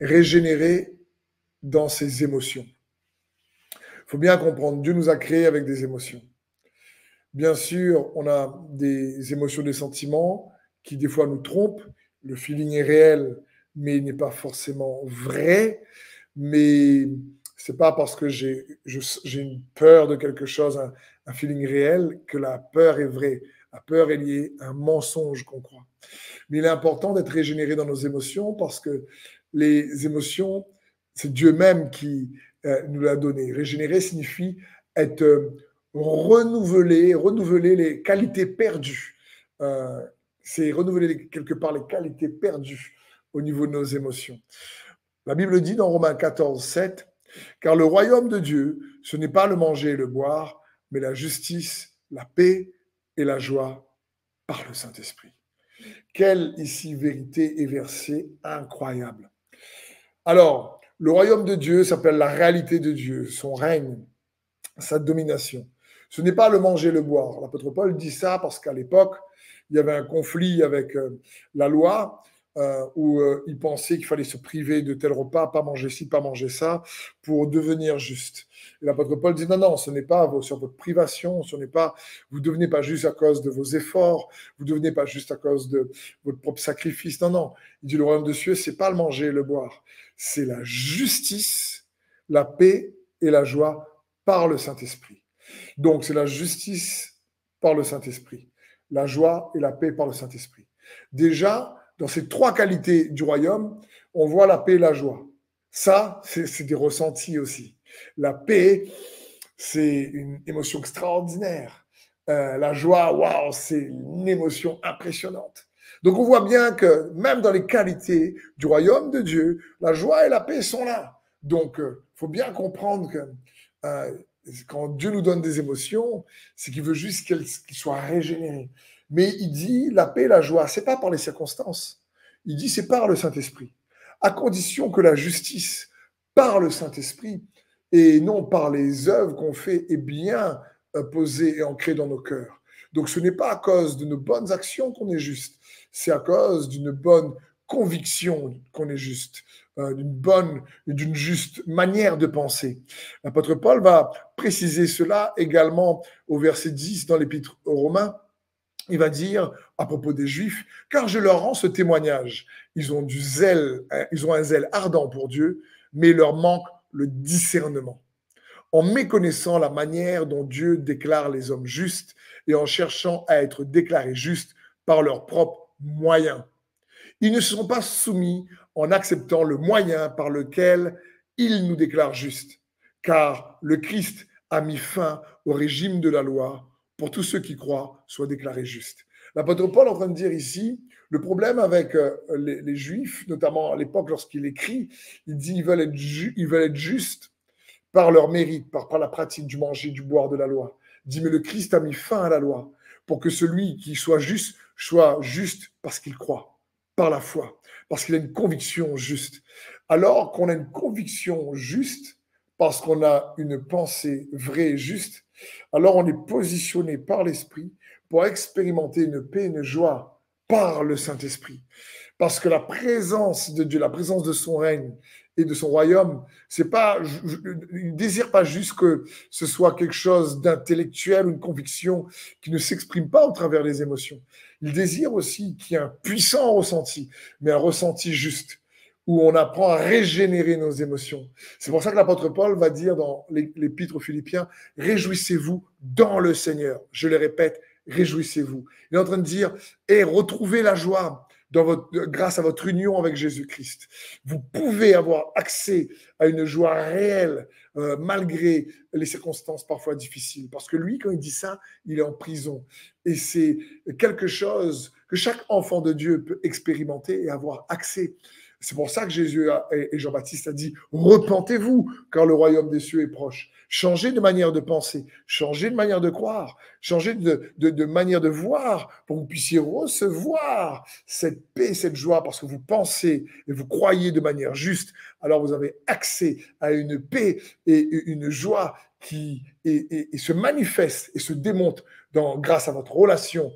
régénéré dans ses émotions. Il faut bien comprendre, Dieu nous a créés avec des émotions. Bien sûr, on a des émotions, des sentiments qui des fois nous trompent. Le feeling est réel, mais il n'est pas forcément vrai. Mais c'est pas parce que j'ai une peur de quelque chose, un feeling réel, que la peur est vraie. La peur est liée à un mensonge qu'on croit. Mais il est important d'être régénéré dans nos émotions parce que les émotions, c'est Dieu même qui nous l'a donné. Régénérer signifie être renouveler les qualités perdues. C'est renouveler quelque part les qualités perdues au niveau de nos émotions. La Bible dit dans Romains 14, 7, car le royaume de Dieu, ce n'est pas le manger et le boire, mais la justice, la paix et la joie par le Saint-Esprit. Quelle ici vérité et verset incroyable. Alors, le royaume de Dieu s'appelle la réalité de Dieu, son règne, sa domination. Ce n'est pas le manger et le boire. L'apôtre Paul dit ça parce qu'à l'époque, il y avait un conflit avec la loi où il pensait qu'il fallait se priver de tel repas, pas manger ci, pas manger ça, pour devenir juste. Et l'apôtre Paul dit non, ce n'est pas sur votre privation, ce n'est pas, vous ne devenez pas juste à cause de vos efforts, vous ne devenez pas juste à cause de votre propre sacrifice. Non. Il dit le royaume de Dieu, c'est pas le manger et le boire, c'est la justice, la paix et la joie par le Saint-Esprit. Donc, c'est la justice par le Saint-Esprit, la joie et la paix par le Saint-Esprit. Déjà, dans ces trois qualités du royaume, on voit la paix et la joie. Ça, c'est des ressentis aussi. La paix, c'est une émotion extraordinaire. La joie, waouh, c'est une émotion impressionnante. Donc, on voit bien que même dans les qualités du royaume de Dieu, la joie et la paix sont là. Donc, il faut bien comprendre que quand Dieu nous donne des émotions, c'est qu'il veut juste qu'elles soient régénérées. Mais il dit la paix, la joie, c'est pas par les circonstances. Il dit c'est par le Saint-Esprit. À condition que la justice par le Saint-Esprit et non par les œuvres qu'on fait est bien posée et ancrée dans nos cœurs. Donc ce n'est pas à cause de nos bonnes actions qu'on est juste, c'est à cause d'une bonne conviction qu'on est juste, d'une juste manière de penser. L'apôtre Paul va préciser cela également au verset 10 dans l'épître aux Romains. Il va dire à propos des Juifs, car je leur rends ce témoignage. Ils ont un zèle ardent pour Dieu, mais il leur manque le discernement. En méconnaissant la manière dont Dieu déclare les hommes justes et en cherchant à être déclarés justes par leurs propres moyens. Ils ne se sont pas soumis en acceptant le moyen par lequel il nous déclare justes, car le Christ a mis fin au régime de la loi pour tous ceux qui croient soient déclarés justes. L'apôtre Paul est en train de dire ici, le problème avec les Juifs, notamment à l'époque lorsqu'il écrit, il dit ils veulent être justes par leur mérite, par la pratique du manger, du boire de la loi. Il dit mais le Christ a mis fin à la loi pour que celui qui soit juste parce qu'il croit, par la foi, parce qu'il a une conviction juste. Alors qu'on a une conviction juste, parce qu'on a une pensée vraie et juste, alors on est positionné par l'Esprit pour expérimenter une paix et une joie par le Saint-Esprit. Parce que la présence de Dieu, la présence de son règne et de son royaume, c'est pas, il ne désire pas juste que ce soit quelque chose d'intellectuel ou une conviction qui ne s'exprime pas au travers des émotions. Il désire aussi qu'il y ait un puissant ressenti, mais un ressenti juste, où on apprend à régénérer nos émotions. C'est pour ça que l'apôtre Paul va dire dans l'épître aux Philippiens, réjouissez-vous dans le Seigneur. Je le répète, réjouissez-vous. Il est en train de dire, et retrouvez la joie grâce à votre union avec Jésus-Christ. Vous pouvez avoir accès à une joie réelle malgré les circonstances parfois difficiles. Parce que lui, quand il dit ça, il est en prison. Et c'est quelque chose que chaque enfant de Dieu peut expérimenter et avoir accès. C'est pour ça que Jésus et Jean-Baptiste a dit « Repentez-vous, car le royaume des cieux est proche ». Changez de manière de penser, changez de manière de croire, changez de manière de voir pour que vous puissiez recevoir cette paix, cette joie, parce que vous pensez et vous croyez de manière juste. Alors vous avez accès à une paix et une joie qui se manifeste et se démontre grâce à votre relation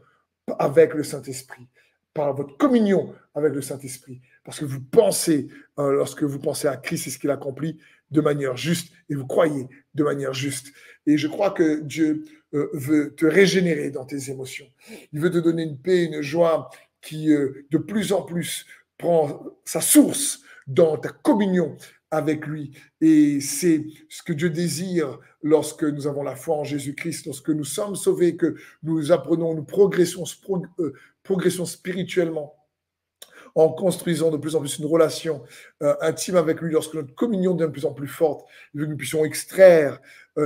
avec le Saint-Esprit, par votre communion avec le Saint-Esprit. Parce que vous pensez, lorsque vous pensez à Christ et ce qu'il accomplit, de manière juste, et vous croyez de manière juste. Et je crois que Dieu veut te régénérer dans tes émotions. Il veut te donner une paix, une joie qui, de plus en plus, prend sa source dans ta communion avec lui. Et c'est ce que Dieu désire lorsque nous avons la foi en Jésus-Christ, lorsque nous sommes sauvés, que nous apprenons, nous progressons spirituellement en construisant de plus en plus une relation intime avec lui, lorsque notre communion devient de plus en plus forte, que nous puissions extraire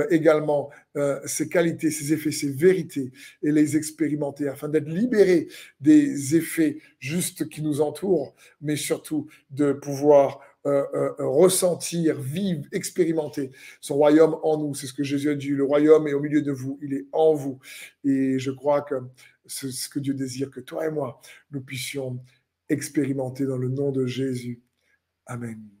également ses qualités, ses effets, ses vérités et les expérimenter afin d'être libérés des effets justes qui nous entourent, mais surtout de pouvoir ressentir, vivre, expérimenter son royaume en nous. C'est ce que Jésus a dit, le royaume est au milieu de vous, il est en vous. Et je crois que c'est ce que Dieu désire, que toi et moi, nous puissions expérimenter dans le nom de Jésus. Amen.